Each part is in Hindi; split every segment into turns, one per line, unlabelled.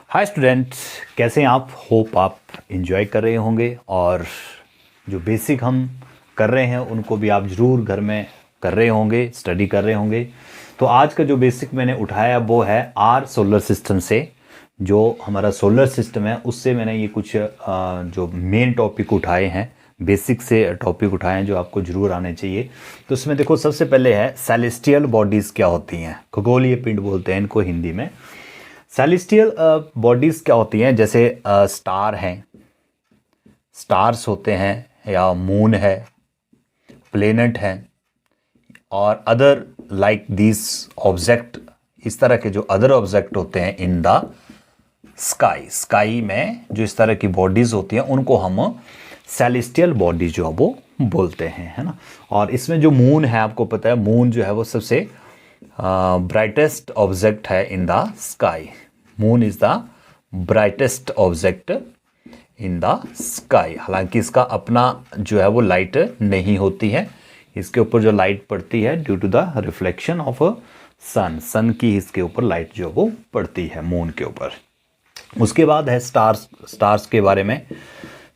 हाय स्टूडेंट्स, कैसे हैं आप? होप आप इंजॉय कर रहे होंगे और जो बेसिक हम कर रहे हैं उनको भी आप ज़रूर घर में कर रहे होंगे, स्टडी कर रहे होंगे। तो आज का जो बेसिक मैंने उठाया वो है आर सोलर सिस्टम से, जो हमारा सोलर सिस्टम है उससे मैंने ये कुछ जो मेन टॉपिक उठाए हैं, बेसिक से टॉपिक उठाए हैं जो आपको ज़रूर आने चाहिए। तो इसमें देखो, सबसे पहले है सेलेस्टियल बॉडीज़ क्या होती हैं। खगोलीय पिंड बोलते हैं इनको हिंदी में। सेलेस्टियल बॉडीज़ क्या होती हैं? जैसे स्टार हैं, स्टार्स होते हैं, या मून है, प्लेनेट हैं, और अदर लाइक दिस ऑब्जेक्ट, इस तरह के जो अदर ऑब्जेक्ट होते हैं इन द स्काई। स्काई में जो इस तरह की बॉडीज़ होती हैं उनको हम सेलेस्टियल बॉडी जो है वो बोलते हैं, है ना। और इसमें जो मून है, आपको पता है मून जो है वो सबसे ब्राइटेस्ट ऑब्जेक्ट है in the sky. Moon is the brightest object in the sky. हालांकि इसका अपना जो है वो लाइट नहीं होती है, इसके ऊपर जो लाइट पड़ती है due to the reflection of sun की इसके ऊपर लाइट जो वो पड़ती है मून के ऊपर। उसके बाद है स्टार्स के बारे में।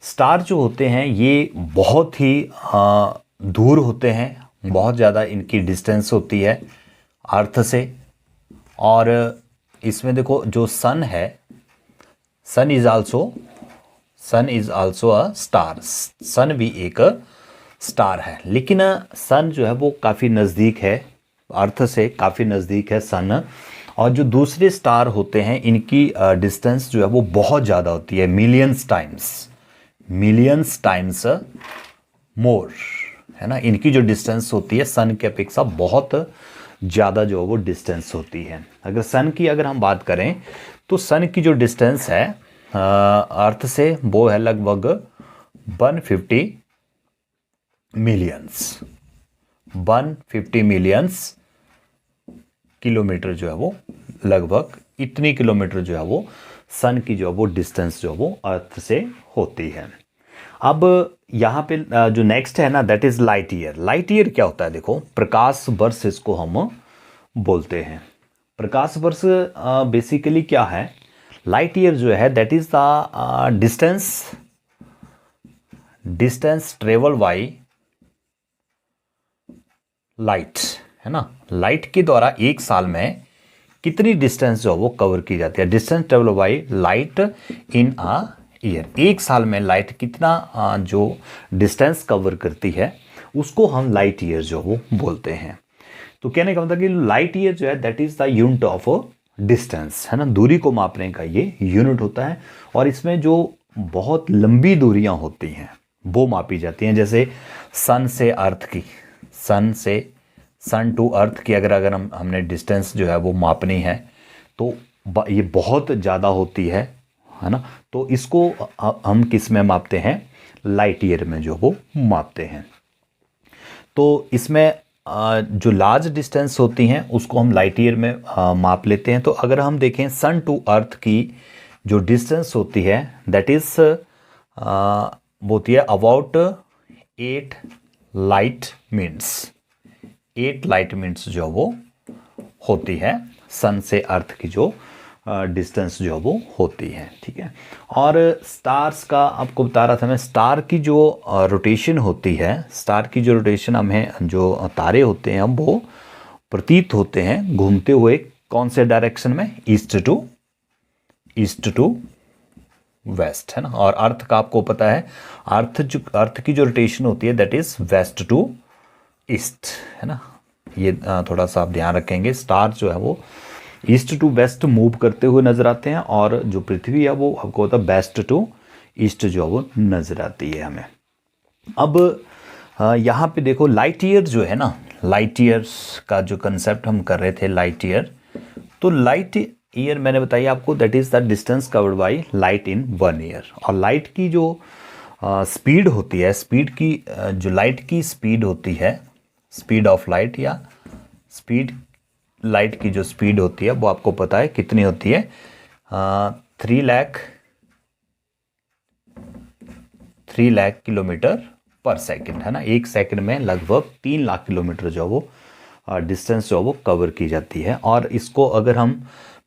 स्टार जो होते हैं ये बहुत ही दूर होते हैं, बहुत ज़्यादा इनकी डिस्टेंस होती है अर्थ से। और इसमें देखो, जो सन है, सन इज आल्सो अ स्टार। सन भी एक स्टार है, लेकिन सन जो है वो काफ़ी नज़दीक है अर्थ से, काफ़ी नज़दीक है सन। और जो दूसरे स्टार होते हैं इनकी डिस्टेंस जो है वो बहुत ज़्यादा होती है, मिलियंस टाइम्स मोर, है ना। इनकी जो डिस्टेंस होती है सन के अपेक्षा बहुत ज़्यादा जो है वो डिस्टेंस होती है। अगर हम बात करें तो सन की जो डिस्टेंस है अर्थ से वो है लगभग 150 मिलियंस किलोमीटर जो है वो, लगभग इतनी किलोमीटर जो है वो सन की जो है वो डिस्टेंस जो है वो अर्थ से होती है। अब यहाँ पे जो नेक्स्ट है ना, that is light year. Light year क्या होता है? देखो, प्रकाश वर्ष इसको हम बोलते हैं। प्रकाश वर्ष बेसिकली क्या है? लाइट ईयर जो है that is the distance travel by light, है ना। लाइट के द्वारा एक साल में कितनी डिस्टेंस जो वो कवर की जाती है? Distance travel by light in a year. एक साल में लाइट कितना जो डिस्टेंस कवर करती है उसको हम लाइट ईयर जो वो बोलते हैं। तो कहने का मतलब कि लाइट ईयर जो है that is the unit of distance, है ना। दूरी को मापने का ये यूनिट होता है। और इसमें जो बहुत लंबी दूरियां होती हैं वो मापी जाती हैं। जैसे सन टू अर्थ की अगर हमने डिस्टेंस जो है वो मापनी है तो ये बहुत ज़्यादा होती है ना। तो इसको हम किस में मापते हैं? लाइट ईयर में जो वो मापते हैं। तो इसमें जो लार्ज डिस्टेंस होती हैं उसको हम लाइट ईयर में माप लेते हैं। तो अगर हम देखें सन टू अर्थ की जो डिस्टेंस होती है दैट इज वो होती है अबाउट 8 लाइट मिनट्स जो वो होती है सन से अर्थ की जो डिस्टेंस जो वो होती है, ठीक है। और स्टार्स का आपको बता रहा था मैं, स्टार की जो रोटेशन होती है, स्टार की जो रोटेशन हमें, जो तारे होते हैं वो प्रतीत होते हैं घूमते हुए कौन से डायरेक्शन में? ईस्ट टू वेस्ट, है ना। और अर्थ का आपको पता है, अर्थ की जो रोटेशन होती है that is west to east, है ना। ये थोड़ा सा आप ध्यान रखेंगे। स्टार जो है वो ईस्ट टू वेस्ट मूव करते हुए नजर आते हैं, और जो पृथ्वी है वो आपको होता है वेस्ट टू ईस्ट जो है वो नजर आती है हमें। अब यहाँ पे देखो, लाइट ईयर जो है ना, लाइट ईयर का जो कंसेप्ट हम कर रहे थे, लाइट ईयर। तो लाइट ईयर मैंने बताई आपको that is the distance covered by light in 1 year. और लाइट की जो स्पीड होती है, जो लाइट की स्पीड होती है, स्पीड ऑफ लाइट, या लाइट की जो स्पीड होती है वो आपको पता है कितनी होती है? 3 लाख किलोमीटर पर सेकंड, है ना। एक सेकंड में लगभग 3 लाख किलोमीटर जो वो डिस्टेंस जो वो कवर की जाती है। और इसको अगर हम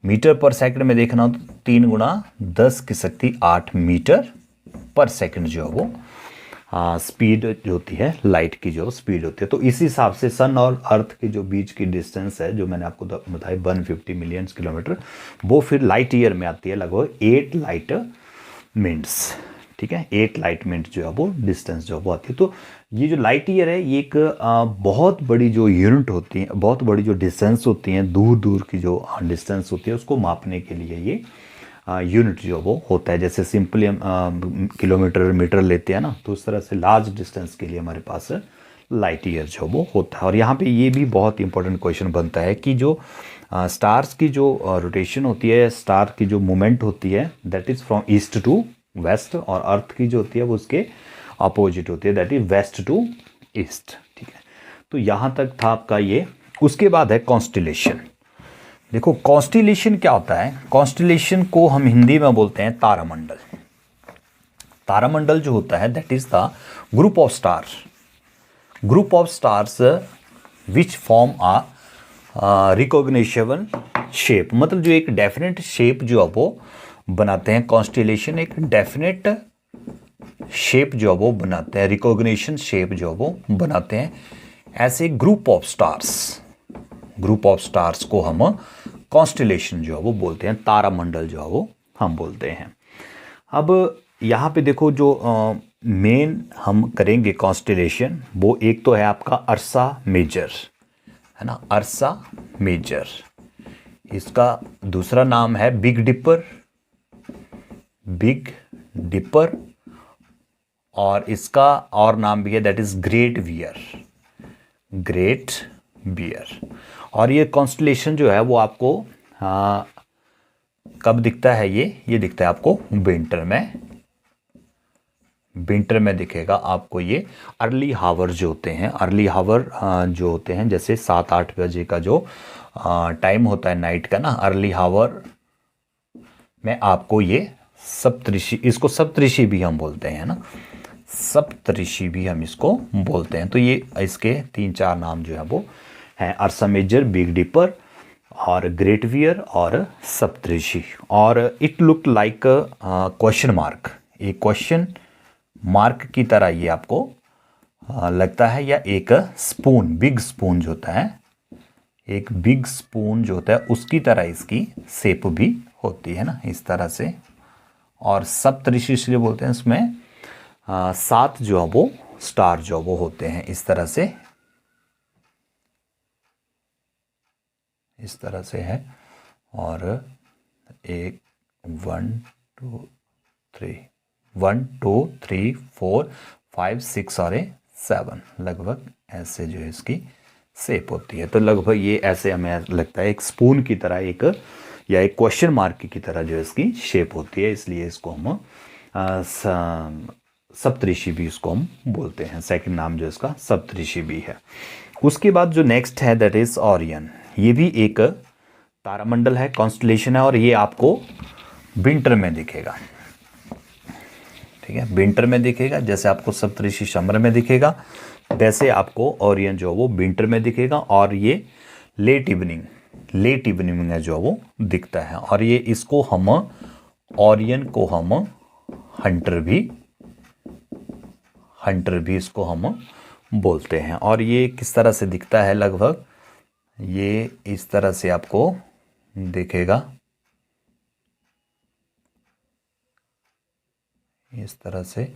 मीटर पर सेकंड में देखना हो तो 3 गुणा 10 की शक्ति 8 मीटर पर सेकंड जो है वो स्पीड जो होती है, लाइट की जो स्पीड होती है। तो इस हिसाब से सन और अर्थ के जो बीच की डिस्टेंस है, जो मैंने आपको बताई 150 मिलियन किलोमीटर, वो फिर लाइट ईयर में आती है, लगभग 8 लाइट मिनट्स। ठीक है, 8 लाइट मिनट जो है वो डिस्टेंस जो वो आती है। तो ये जो लाइट ईयर है, ये एक बहुत बड़ी जो यूनिट होती है, बहुत बड़ी जो डिस्टेंस होती हैं, दूर दूर की जो डिस्टेंस होती है, उसको मापने के लिए ये यूनिट जो वो होता है। जैसे सिंपली हम किलोमीटर मीटर लेते हैं ना, तो उस तरह से लार्ज डिस्टेंस के लिए हमारे पास लाइट ईयर जो वो होता है। और यहाँ पे ये भी बहुत इंपॉर्टेंट क्वेश्चन बनता है कि जो स्टार्स की जो रोटेशन होती है, स्टार की जो मूवमेंट होती है, that is from east to west, और अर्थ की जो होती है वो उसके अपोजिट होती है, that is west to east. ठीक है, तो यहाँ तक था आपका ये। उसके बाद है कॉन्स्टिलेशन। देखो कॉन्स्टिलेशन क्या होता है, कॉन्स्टिलेशन को हम हिंदी में बोलते हैं तारामंडल। तारामंडल जो होता है that is the group of star, group of stars which form a recognisable shape, मतलब जो एक डेफिनेट शेप जो है वो बनाते हैं। कॉन्स्टिलेशन एक डेफिनेट शेप जो है वो बनाते हैं, रिकॉग्निशन शेप जो है वो बनाते हैं। ऐसे group of stars, group of stars को हम कॉन्स्टिलेशन जो है वो बोलते हैं, तारामंडल जो है वो हम बोलते हैं। अब यहाँ पे देखो जो मेन हम करेंगे कॉन्स्टिलेशन, वो एक तो है आपका अर्सा मेजर, है ना, अर्सा मेजर। इसका दूसरा नाम है बिग डिपर, बिग डिपर, और इसका और नाम भी है that is great bear, great bear. और ये कॉन्स्टलेशन जो है वो आपको कब दिखता है, ये दिखता है आपको विंटर में, विंटर में दिखेगा आपको ये अर्ली हावर जो होते हैं, अर्ली हावर जो होते हैं, जैसे 7-8 बजे का जो टाइम होता है नाइट का ना, अर्ली हावर में आपको ये सप्तऋषि, इसको सप्तऋषि भी हम बोलते हैं ना, सप्तऋषि भी हम इसको बोलते हैं। तो ये इसके 3-4 नाम जो है वो हैं, अर्सा मेजर, बिग डिपर और ग्रेट वियर और सप्तऋषि। और it look like question mark, एक क्वेश्चन मार्क की तरह ये आपको लगता है, या एक स्पून, बिग स्पून जो होता है, एक बिग स्पून जो होता है उसकी तरह इसकी शेप भी होती है ना, इस तरह से। और सप्तऋषि इसलिए बोलते हैं, इसमें 7 जो है वो स्टार जो वो होते हैं, इस तरह से, इस तरह से है। और 1 2 3 1 2 3 4 5 6 और 7 लगभग ऐसे जो है इसकी शेप होती है। तो लगभग ये ऐसे हमें लगता है एक स्पून की तरह, एक या एक क्वेश्चन मार्क की तरह जो इसकी शेप होती है, इसलिए इसको हम सप्तऋषि भी इसको हम बोलते हैं। सेकंड नाम जो इसका सप्तऋषि भी है। उसके बाद जो नेक्स्ट है दैट इज ओरियन। ये भी एक तारामंडल है, कॉन्स्टलेशन है, और ये आपको विंटर में दिखेगा। ठीक है, विंटर में दिखेगा, जैसे आपको सप्तऋषि समर में दिखेगा, वैसे आपको ओरियन जो वो विंटर में दिखेगा। और ये लेट इवनिंग में जो वो दिखता है। और ये इसको हम ओरियन को हम हंटर भी इसको हम बोलते हैं। और ये किस तरह से दिखता है, लगभग ये इस तरह से आपको दिखेगा, इस तरह से।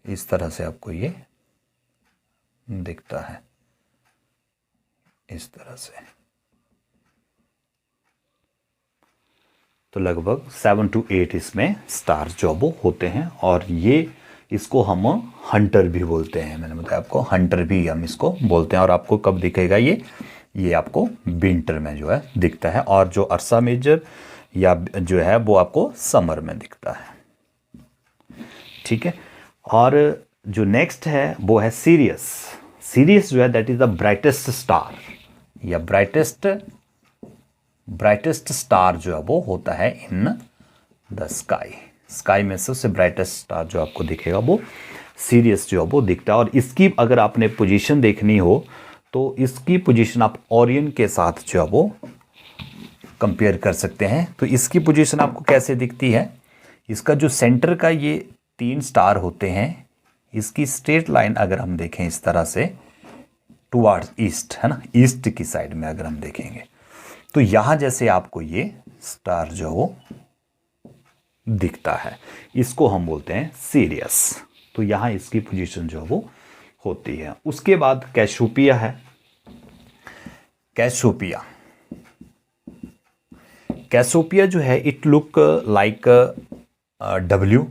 इस तरह से आपको ये दिखता है, इस तरह से। तो लगभग 7 to 8 इसमें स्टार जो वो होते हैं। और ये इसको हम हंटर भी बोलते हैं, मैंने बताया आपको, हंटर भी हम इसको बोलते हैं। और आपको कब दिखेगा ये आपको विंटर में जो है दिखता है। और जो अर्सा मेजर या जो है वो आपको समर में दिखता है। ठीक है, और जो नेक्स्ट है वो है सीरियस। सीरियस जो है that is the brightest star, या ब्राइटेस्ट स्टार जो है वो होता है इन द स्काई। स्काई में सबसे ब्राइटेस्ट स्टार जो आपको दिखेगा वो सीरियस जो है वो दिखता है। और इसकी अगर आपने पोजीशन देखनी हो तो इसकी पोजीशन आप ओरियन के साथ जो है वो कंपेयर कर सकते हैं। तो इसकी पोजीशन आपको कैसे दिखती है, इसका जो सेंटर का ये 3 स्टार होते हैं, इसकी स्ट्रेट लाइन अगर हम देखें इस तरह से टुवार्ड्स ईस्ट, है ना, ईस्ट की साइड में अगर हम देखेंगे तो यहां जैसे आपको ये स्टार जो वो दिखता है, इसको हम बोलते हैं सीरियस। तो यहां इसकी पोजीशन जो वो होती है। उसके बाद कैशोपिया है। कैशोपिया जो है इट लुक लाइक डब्ल्यू,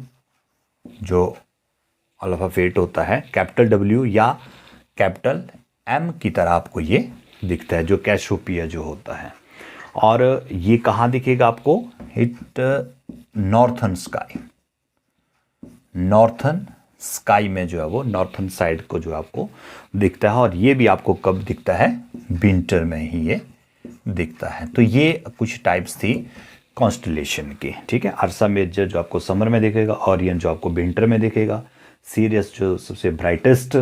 जो अल्फाबेट होता है, कैपिटल डब्ल्यू या कैपिटल एम की तरह आपको ये दिखता है, जो कैशोपिया जो होता है। और ये कहाँ दिखेगा आपको, इट नॉर्थन स्काई में जो है वो नॉर्थन साइड को जो आपको दिखता है। और ये भी आपको कब दिखता है, विंटर में ही ये दिखता है। तो ये कुछ टाइप्स थी कॉन्स्टलेशन की, ठीक है। अर्सा मेजर जो आपको समर में दिखेगा, ओरियन जो आपको विंटर में दिखेगा, सीरियस जो सबसे ब्राइटेस्ट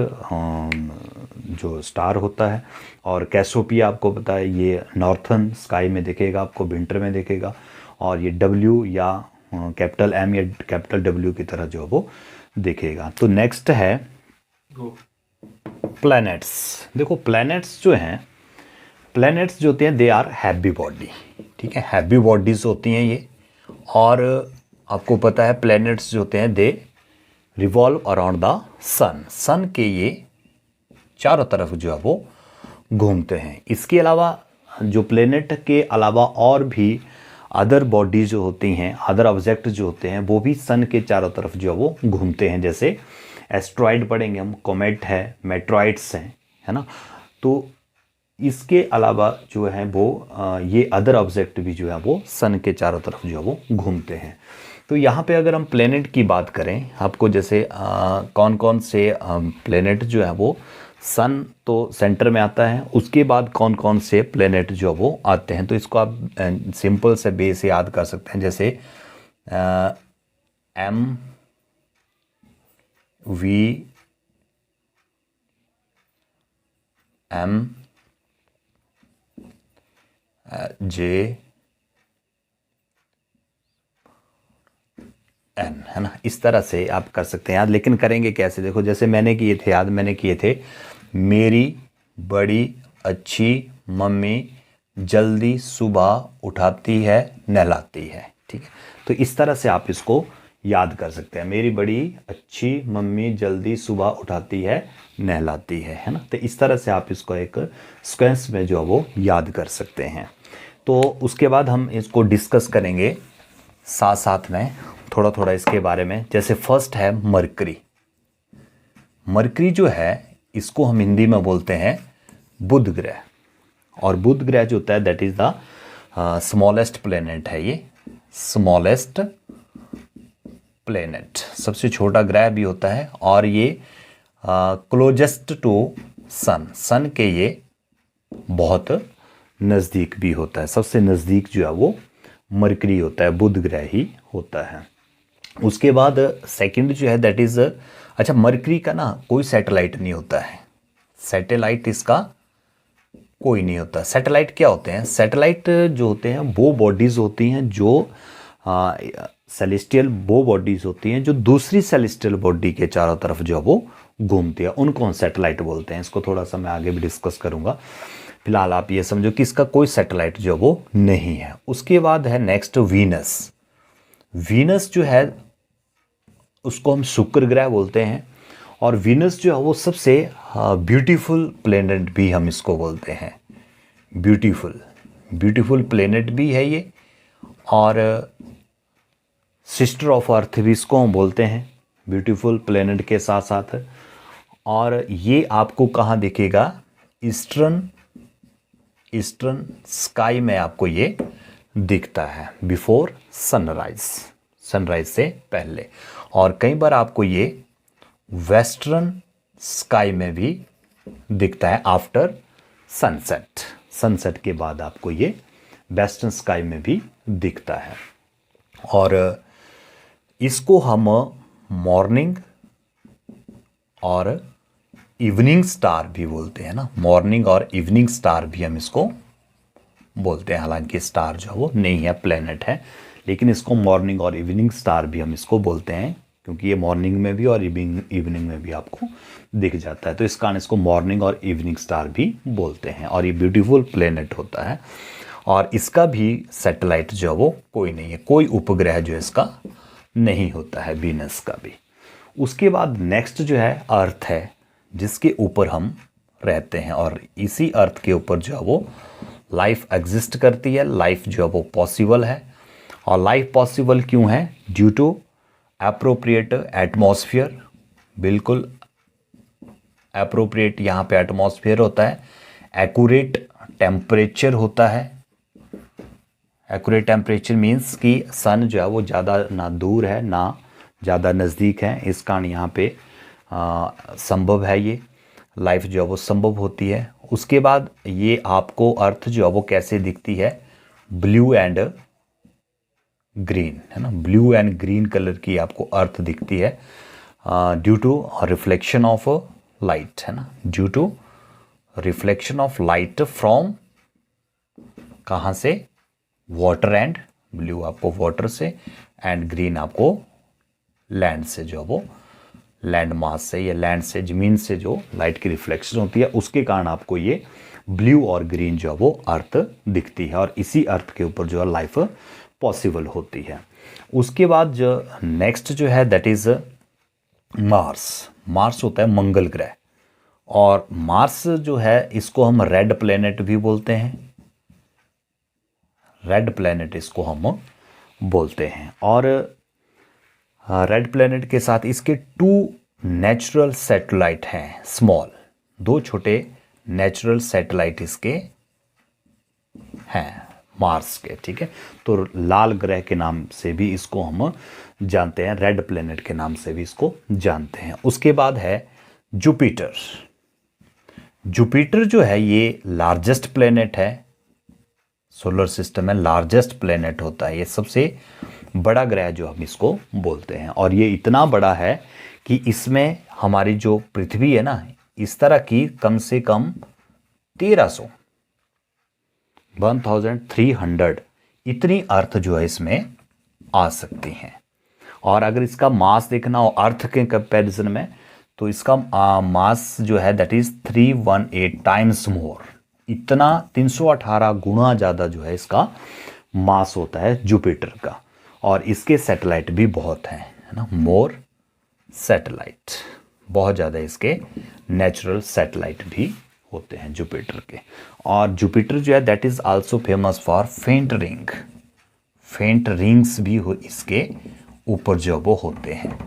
जो स्टार होता है, और कैशोपिया आपको पता है ये नॉर्थन स्काई में दिखेगा, आपको विंटर में दिखेगा। और ये डब्ल्यू या कैपिटल एम या कैपिटल डब्ल्यू की तरह जो वो दिखेगा। तो नेक्स्ट है प्लैनेट्स। देखो प्लैनेट्स जो हैं, प्लैनेट्स जो होते हैं दे आर हैवी बॉडी, ठीक है, हैवी बॉडीज होती हैं ये। और आपको पता है प्लैनेट्स जो होते हैं दे रिवॉल्व अराउंड द सन के ये चारों तरफ जो है वो घूमते हैं। इसके अलावा जो प्लेनेट के अलावा और भी अदर बॉडीज जो होती हैं, अदर ऑब्जेक्ट जो होते हैं, वो भी सन के चारों तरफ जो है वो घूमते हैं। जैसे एस्ट्रॉइड पढ़ेंगे हम, कोमेट है, मेट्रॉइड्स हैं, है ना। तो इसके अलावा जो है वो ये अदर ऑब्जेक्ट भी जो है वो सन के चारों तरफ जो है वो घूमते हैं। तो यहाँ पे अगर हम प्लेनेट की बात करें, आपको जैसे कौन कौन से प्लेनेट जो है वो, सन तो सेंटर में आता है, उसके बाद कौन कौन से प्लेनेट जो वो आते हैं, तो इसको आप सिंपल से बेस याद कर सकते हैं। जैसे M V M J N, है ना, इस तरह से आप कर सकते हैं याद। लेकिन करेंगे कैसे, देखो जैसे मैंने किए थे याद, मैंने किए थे मेरी बड़ी अच्छी मम्मी जल्दी सुबह उठाती है नहलाती है, ठीक है। तो इस तरह से आप इसको याद कर सकते हैं, मेरी बड़ी अच्छी मम्मी जल्दी सुबह उठाती है नहलाती है ना। तो इस तरह से आप इसको एक सीक्वेंस में जो है वो याद कर सकते हैं। तो उसके बाद हम इसको डिस्कस करेंगे साथ साथ में थोड़ा थोड़ा इसके बारे में। जैसे फर्स्ट है मरकरी। मरकरी जो है इसको हम हिंदी में बोलते हैं बुध ग्रह। और बुध ग्रह जो होता है that is the smallest planet है, ये स्मॉलेस्ट प्लेनेट, सबसे छोटा ग्रह भी होता है। और ये क्लोजेस्ट टू सन के ये बहुत नज़दीक भी होता है। सबसे नज़दीक जो है वो मरकरी होता है, बुध ग्रह ही होता है। उसके बाद सेकंड जो है दैट इज, अच्छा मरकरी का ना कोई सैटेलाइट नहीं होता है, सैटेलाइट इसका कोई नहीं होता। सैटेलाइट क्या होते हैं, सैटेलाइट जो होते हैं वो बॉडीज होती हैं जो सेलेस्टियल, वो बॉडीज होती हैं जो दूसरी सेलेस्टियल बॉडी के चारों तरफ जो है वो घूमती है, उनको हम सैटेलाइट बोलते हैं। इसको थोड़ा सा मैं आगे भी डिस्कस करूंगा, फिलहाल आप ये समझो कि इसका कोई सैटेलाइट जो वो नहीं है। उसके बाद है नेक्स्ट वीनस। वीनस जो है उसको हम शुक्र ग्रह बोलते हैं। और वीनस जो है वो सबसे ब्यूटीफुल प्लेनेट भी हम इसको बोलते हैं, ब्यूटीफुल प्लेनेट भी है ये। और सिस्टर ऑफ अर्थ भी इसको हम बोलते हैं ब्यूटीफुल प्लेनेट के साथ साथ। और ये आपको कहाँ दिखेगा, ईस्टर्न स्काई में आपको ये दिखता है बिफोर सनराइज से पहले। और कई बार आपको ये वेस्टर्न स्काई में भी दिखता है आफ्टर सनसेट के बाद आपको ये वेस्टर्न स्काई में भी दिखता है। और इसको हम मॉर्निंग और इवनिंग स्टार भी बोलते हैं ना, मॉर्निंग और इवनिंग स्टार भी हम इसको बोलते हैं। हालांकि स्टार जो वो नहीं है, प्लेनेट है, लेकिन इसको मॉर्निंग और इवनिंग स्टार भी हम इसको बोलते हैं, क्योंकि ये मॉर्निंग में भी और इवनिंग में भी आपको दिख जाता है, तो इस कारण इसको मॉर्निंग और इवनिंग स्टार भी बोलते हैं। और ये ब्यूटीफुल प्लेनेट होता है, और इसका भी सैटेलाइट जो वो कोई नहीं है, कोई उपग्रह जो इसका नहीं होता है, वीनस का भी। उसके बाद नेक्स्ट जो है अर्थ है, जिसके ऊपर हम रहते हैं, और इसी अर्थ के ऊपर जो है वो लाइफ एग्जिस्ट करती है, लाइफ जो है वो पॉसिबल है। और लाइफ पॉसिबल क्यों है? ड्यू टू एप्रोप्रिएट एटमॉस्फेयर, बिल्कुल एप्रोप्रिएट यहाँ पे एटमॉस्फेयर होता है, एक्यूरेट टेम्परेचर होता है। एक्यूरेट टेम्परेचर मीन्स कि सन जो है वो ज़्यादा ना दूर है ना ज़्यादा नज़दीक है, इस कारण यहाँ पे संभव है, ये लाइफ जो है वो संभव होती है। उसके बाद ये आपको अर्थ जो है वो कैसे दिखती है? ब्लू एंड ग्रीन, है ना, ब्लू एंड ग्रीन कलर की आपको अर्थ दिखती है, due to reflection of light, है ना, due to reflection of light from कहाँ से? वाटर, एंड ब्लू आपको वाटर से, एंड ग्रीन आपको लैंड से, जो वो लैंड मास से या लैंड से, ज़मीन से जो लाइट की रिफ्लेक्शन होती है, उसके कारण आपको ये ब्लू और ग्रीन जो है वो अर्थ दिखती है, और इसी अर्थ के ऊपर जो है लाइफ पॉसिबल होती है। उसके बाद जो नेक्स्ट जो है दैट इज़ मार्स। मार्स होता है मंगल ग्रह, और मार्स जो है इसको हम रेड प्लेनेट भी बोलते हैं, रेड प्लेनेट इसको हम बोलते हैं। और रेड प्लेनेट के साथ इसके 2 नेचुरल सैटेलाइट हैं, स्मॉल, 2 छोटे नेचुरल सैटेलाइट इसके हैं मार्स के, ठीक है। तो लाल ग्रह के नाम से भी इसको हम जानते हैं, रेड प्लेनेट के नाम से भी इसको जानते हैं। उसके बाद है जुपिटर। जुपिटर जो है ये लार्जेस्ट प्लेनेट है, सोलर सिस्टम में लार्जेस्ट प्लेनेट होता है, ये सबसे बड़ा ग्रह जो हम इसको बोलते हैं। और ये इतना बड़ा है कि इसमें हमारी जो पृथ्वी है ना, इस तरह की कम से कम 1300 इतनी अर्थ जो है इसमें आ सकती हैं। और अगर इसका मास देखना हो अर्थ के कंपैरिजन में, तो इसका मास जो है दैट इज 318 टाइम्स मोर, इतना 318 गुना ज़्यादा जो है इसका मास होता है जुपिटर का। और इसके सैटेलाइट भी बहुत हैं, है ना, मोर सैटेलाइट, बहुत ज़्यादा इसके नेचुरल सैटेलाइट भी होते हैं जुपिटर के। और जुपिटर जो है that is also famous for फेंट रिंग, फेंट रिंग्स भी इसके ऊपर जो वो होते हैं।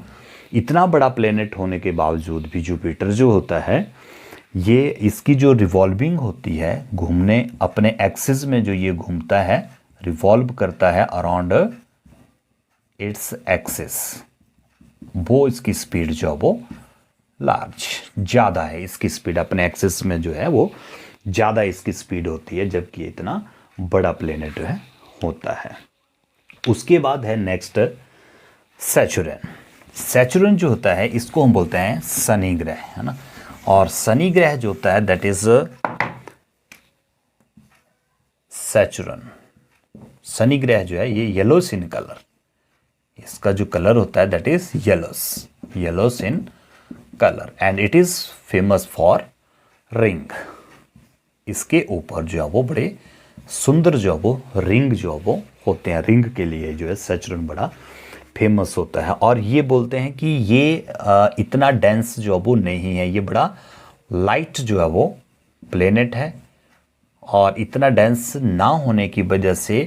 इतना बड़ा प्लेनेट होने के बावजूद भी जुपिटर जो होता है, ये इसकी जो रिवॉल्विंग होती है, घूमने अपने एक्सिस में जो ये घूमता है, रिवॉल्व करता है अराउंड इट्स एक्सिस, वो इसकी स्पीड जो वो लार्ज ज़्यादा है, इसकी स्पीड अपने एक्सिस में जो है वो ज़्यादा इसकी स्पीड होती है, जबकि ये इतना बड़ा प्लेनेट है होता है। उसके बाद है नेक्स्ट सैचुरन। सैचुरन जो होता है इसको हम बोलते हैं शनि ग्रह, है ना। और शनि ग्रह जो होता है दैट इज सैचुरन। शनि ग्रह जो है ये येलोस इन कलर, इसका जो कलर होता है that is yellows in colour, and it is famous for ring. इसके ऊपर जो है वो बड़े सुंदर जो है वो रिंग जो है वो होते हैं, रिंग के लिए जो है सैचुरन बड़ा फेमस होता है। और ये बोलते हैं कि ये इतना डेंस जो है वो नहीं है, ये बड़ा लाइट जो है वो प्लेनेट है, और इतना डेंस ना होने की वजह से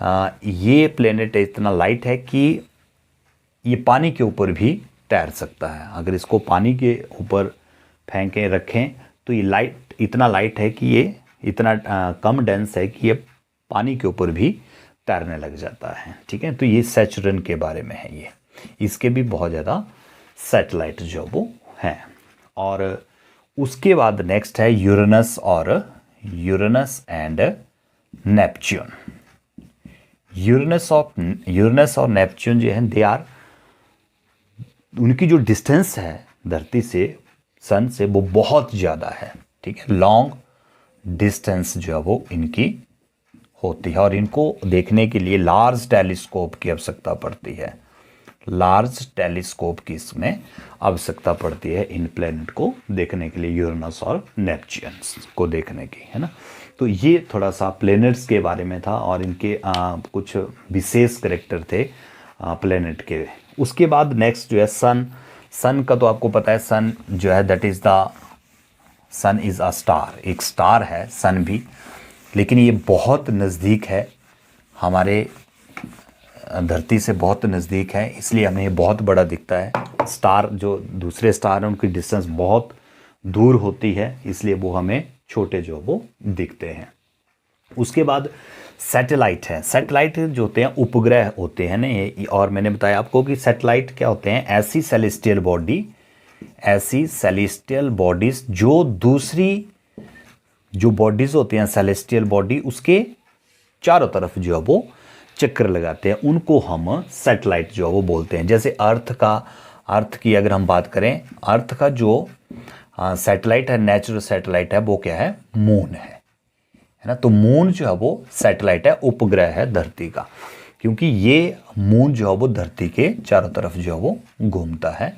ये प्लेनेट इतना लाइट है कि ये पानी के ऊपर भी तैर सकता है। अगर इसको पानी के ऊपर फेंकें रखें तो ये लाइट इतना लाइट है कि ये इतना कम डेंस है कि ये पानी के ऊपर भी तैरने लग जाता है, ठीक है। तो ये सैचुरन के बारे में है, ये इसके भी बहुत ज़्यादा सैटेलाइट जो वो हैं। और उसके बाद नेक्स्ट है यूरेनस एंड नेपच्यून। यूरेनस और नेपच्यून जो है दे आर, उनकी जो डिस्टेंस है धरती से, सन से वो बहुत ज़्यादा है, ठीक है। लॉन्ग डिस्टेंस जो है वो इनकी होती है और इनको देखने के लिए लार्ज टेलीस्कोप की आवश्यकता पड़ती है। लार्ज टेलीस्कोप की इसमें आवश्यकता पड़ती है इन प्लैनेट को देखने के लिए, यूरेनस और नेपच्यून को देखने की, है ना। तो ये थोड़ा सा प्लैनेट्स के बारे में था और इनके कुछ विशेष कैरेक्टर थे प्लैनेट के। उसके बाद नेक्स्ट जो है सन। सन का तो आपको पता है, सन जो है that is the, sun is a star, एक स्टार है सन भी, लेकिन ये बहुत नज़दीक है हमारे धरती से, बहुत नज़दीक है, इसलिए हमें ये बहुत बड़ा दिखता है। स्टार जो दूसरे स्टार हैं उनकी डिस्टेंस बहुत दूर होती है, इसलिए वो हमें छोटे जो वो दिखते हैं। उसके बाद सैटेलाइट है। सैटेलाइट जो होते हैं उपग्रह होते हैं ना ये, और मैंने बताया आपको कि सैटेलाइट क्या होते हैं, ऐसी सेलेस्टियल बॉडी, ऐसी सेलेस्टियल बॉडीज जो दूसरी जो बॉडीज होती हैं सेलेस्टियल बॉडी, उसके चारों तरफ जो है वो चक्कर लगाते हैं, उनको हम सैटेलाइट जो है वो बोलते हैं। जैसे अर्थ की अगर हम बात करें, अर्थ का जो सैटेलाइट है, नेचुरल सैटेलाइट है, वो क्या है, मून है ना। तो मून जो है वो सैटेलाइट है, उपग्रह है धरती का, क्योंकि ये मून जो है वो धरती के चारों तरफ जो है वो घूमता है,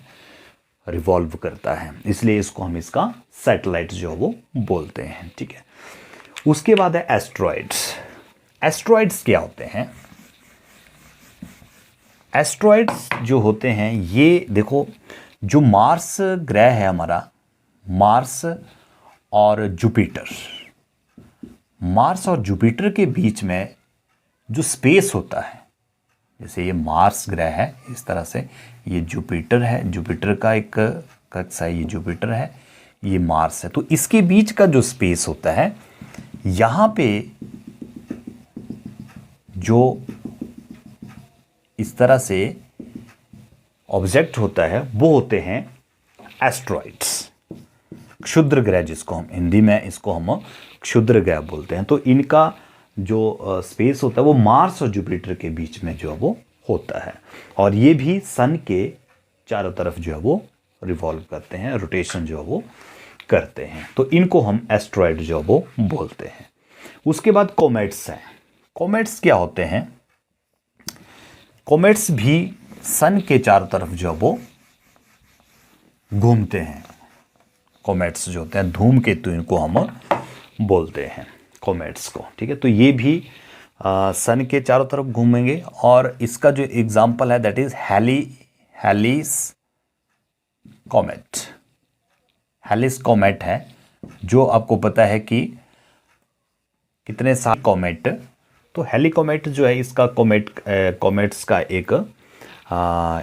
रिवॉल्व करता है, इसलिए इसको हम इसका सैटेलाइट जो है वो बोलते हैं, ठीक है। उसके बाद है एस्ट्रॉइड्स। एस्ट्रॉइड्स क्या होते हैं? एस्ट्रॉइड्स जो होते हैं, ये देखो, जो मार्स ग्रह है हमारा, मार्स और जुपिटर, मार्स और जुपिटर के बीच में जो स्पेस होता है, जैसे ये मार्स ग्रह है इस तरह से, ये जुपिटर है, जुपिटर का एक कक्षा, ये जुपिटर है, ये मार्स है, तो इसके बीच का जो स्पेस होता है, यहाँ पे जो इस तरह से ऑब्जेक्ट होता है वो होते हैं एस्ट्रॉइड्स, क्षुद्र ग्रह, जिसको हम हिंदी में इसको हम क्षुद्र ग्रह बोलते हैं। तो इनका जो स्पेस होता है वो मार्स और जुपिटर के बीच में जो है वो होता है, और ये भी सन के चारों तरफ जो है वो रिवॉल्व करते हैं, रोटेशन जो है वो करते हैं, तो इनको हम एस्ट्रॉइड जो है वो बोलते हैं। उसके बाद कॉमेट्स हैं। कॉमेट्स क्या होते हैं? कॉमेट्स भी सन के चारों तरफ जो है वो घूमते हैं। कॉमेट्स जो होते हैं धूमकेतु, इनको हम बोलते हैं कॉमेट्स को, ठीक है। तो ये भी सन के चारों तरफ घूमेंगे, और इसका जो एग्जाम्पल है that is Halley's comet. Halley's comet है, जो आपको पता है कि कितने साल कॉमेट, तो हैली कॉमेट जो है इसका कॉमेट्स का एक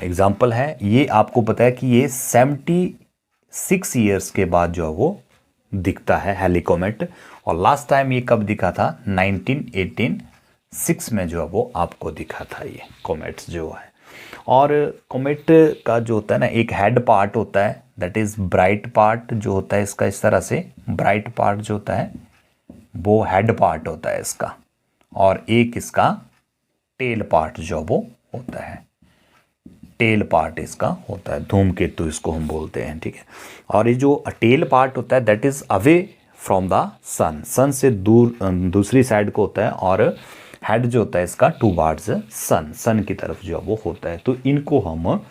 एग्जाम्पल है। ये आपको पता है कि ये 76 ईयर्स के बाद जो है वो दिखता है हैली कॉमेट, और लास्ट टाइम ये कब दिखा था? 1986 में जो है वो आपको दिखा था ये कॉमेट्स जो है। और कॉमेट का जो होता है ना, एक हेड पार्ट होता है दैट इज़ ब्राइट पार्ट जो होता है इसका, इस तरह से ब्राइट पार्ट जो होता है वो हेड पार्ट होता है इसका, और एक इसका टेल पार्ट जो वो होता है, टेल पार्ट इसका होता है, धूमकेतु इसको हम बोलते हैं, ठीक है। और ये जो टेल पार्ट होता है that is away from the sun, sun से दूर दूसरी साइड को होता है, और हेड जो होता है इसका टूवर्ड्स सन, सन की तरफ जो वो होता है, तो इनको हम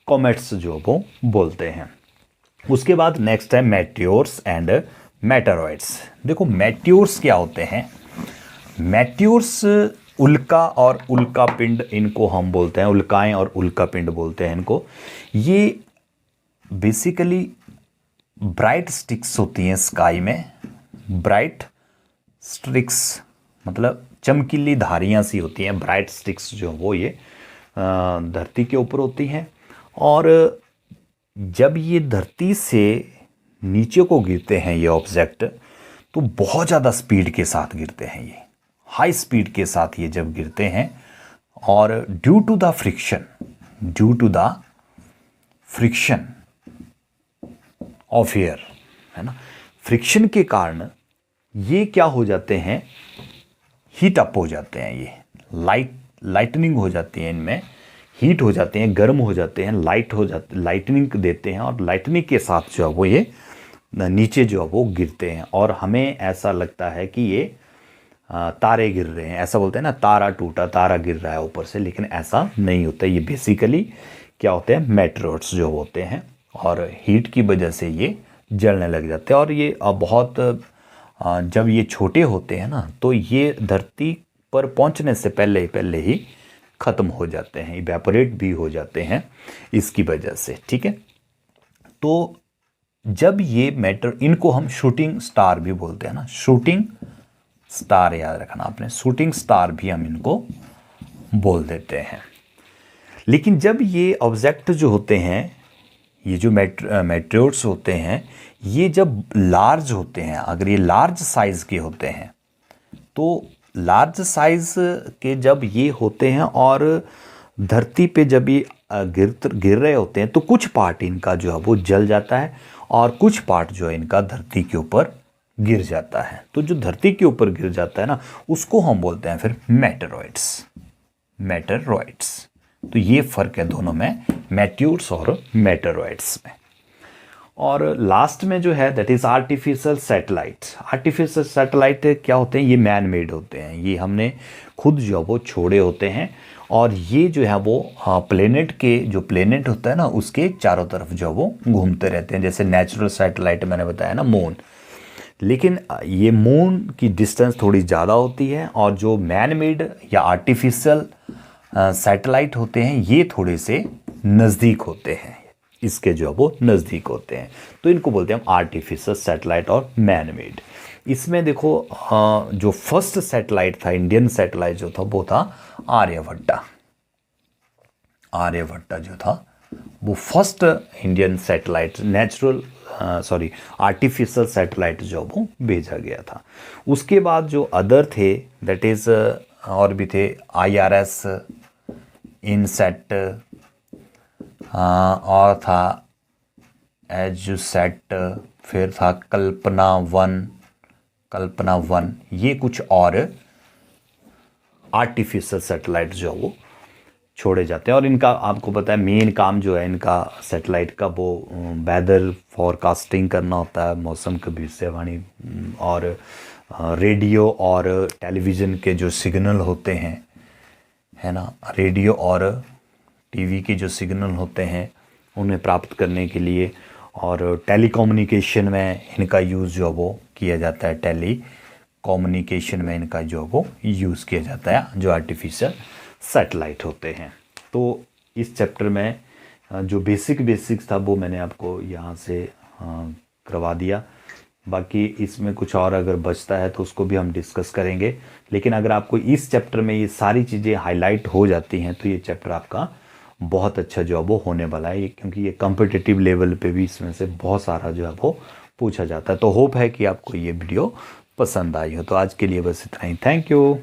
कॉमेट्स जो वो बोलते हैं। उसके बाद नेक्स्ट है मेटियोर्स एंड मेटेरॉइड्स। देखो मेटियोर्स क्या होते हैं? मेटियोर्स उल्का और उल्का पिंड इनको हम बोलते हैं, उल्काएं और उल्का पिंड बोलते हैं इनको। ये बेसिकली ब्राइट स्टिक्स होती हैं स्काई में, ब्राइट स्टिक्स मतलब चमकीली धारियां सी होती हैं, ब्राइट स्टिक्स जो वो ये धरती के ऊपर होती हैं, और जब ये धरती से नीचे को गिरते हैं ये ऑब्जेक्ट, तो बहुत ज़्यादा स्पीड के साथ गिरते हैं, ये हाई स्पीड के साथ ये जब गिरते हैं, और due to the friction of air, है ना, फ्रिक्शन के कारण ये क्या हो जाते हैं, हीट अप हो जाते हैं, ये लाइटनिंग हो जाती है इनमें, हीट हो जाते हैं, गर्म हो जाते हैं, लाइटनिंग देते हैं, और लाइटनिंग के साथ जो है वो ये नीचे जो है वो गिरते हैं, और हमें ऐसा लगता है कि ये तारे गिर रहे हैं। ऐसा बोलते हैं ना, तारा टूटा, तारा गिर रहा है ऊपर से, लेकिन ऐसा नहीं होता। ये बेसिकली क्या होते हैं, मेटेओर्स जो होते हैं, और हीट की वजह से ये जलने लग जाते हैं। और ये बहुत जब ये छोटे होते हैं ना, तो ये धरती पर पहुंचने से पहले ही ख़त्म हो जाते हैं, इवेपोरेट भी हो जाते हैं इसकी वजह से, ठीक है। तो जब ये मैटर, इनको हम शूटिंग स्टार भी बोलते हैं ना, शूटिंग स्टार याद रखना आपने, शूटिंग स्टार भी हम इनको बोल देते हैं। लेकिन जब ये ऑब्जेक्ट जो होते हैं, ये जो मेटेओर्स होते हैं, ये जब लार्ज होते हैं, अगर ये लार्ज साइज के होते हैं, तो लार्ज साइज के जब ये होते हैं और धरती पे जब ये गिर रहे होते हैं, तो कुछ पार्ट इनका जो है वो जल जाता है, और कुछ पार्ट जो है इनका धरती के ऊपर गिर जाता है। तो जो धरती के ऊपर गिर जाता है ना, उसको हम बोलते हैं फिर मेटेरॉइड्स। तो ये फर्क है दोनों में, मेटेओर्स और मेटेरॉइड्स में। और लास्ट में जो है that is artificial satellite. Artificial satellite क्या होते हैं, ये मैन मेड होते हैं, ये हमने खुद जो है वो छोड़े होते हैं, और ये जो है वो प्लेनेट के, जो प्लेनेट होता है ना, उसके चारों तरफ जो है वो घूमते रहते हैं। जैसे नेचुरल सैटेलाइट मैंने बताया ना, मून, लेकिन ये मून की डिस्टेंस थोड़ी ज़्यादा होती है, और जो मैन मेड या आर्टिफिशियल सैटेलाइट होते हैं, ये थोड़े से नज़दीक होते हैं, इसके जो है वो नज़दीक होते हैं। तो इनको बोलते हैं हम आर्टिफिशियल सैटेलाइट और मैन मेड। इसमें देखो जो फर्स्ट सैटेलाइट था, इंडियन सैटेलाइट जो था, वो था आर्यभट्टा। आर्यभट्टा जो था वो first Indian satellite, artificial satellite जो वो भेजा गया था। उसके बाद जो अदर थे, दैट इज़ और भी थे, IRS, इनसेट, और था एजुसेट, फिर था कल्पना वन, ये कुछ और आर्टिफिशियल सैटेलाइट जो वो छोड़े जाते हैं। और इनका आपको पता है मेन काम जो है इनका सैटेलाइट का, वो वेदर फॉरकास्टिंग करना होता है, मौसम की भविष्यवाणी, और रेडियो और टेलीविज़न के जो सिग्नल होते हैं, है ना, रेडियो और टीवी के जो सिग्नल होते हैं उन्हें प्राप्त करने के लिए, और टेलीकम्युनिकेशन में इनका यूज़ जो वो किया जाता है, टेलीकम्युनिकेशन में इनका जो वो यूज़ किया जाता है, जो आर्टिफिशियल सैटेलाइट होते हैं। तो इस चैप्टर में जो बेसिक्स था वो मैंने आपको यहाँ से करवा दिया। बाकी इसमें कुछ और अगर बचता है तो उसको भी हम डिस्कस करेंगे। लेकिन अगर आपको इस चैप्टर में ये सारी चीज़ें हाईलाइट हो जाती हैं तो ये चैप्टर आपका बहुत अच्छा जो है वो होने वाला है, क्योंकि ये कॉम्पिटिटिव लेवल पे भी इसमें से बहुत सारा जो है वो पूछा जाता है। तो होप है कि आपको ये वीडियो पसंद आई हो। तो आज के लिए बस इतना ही। Thank you.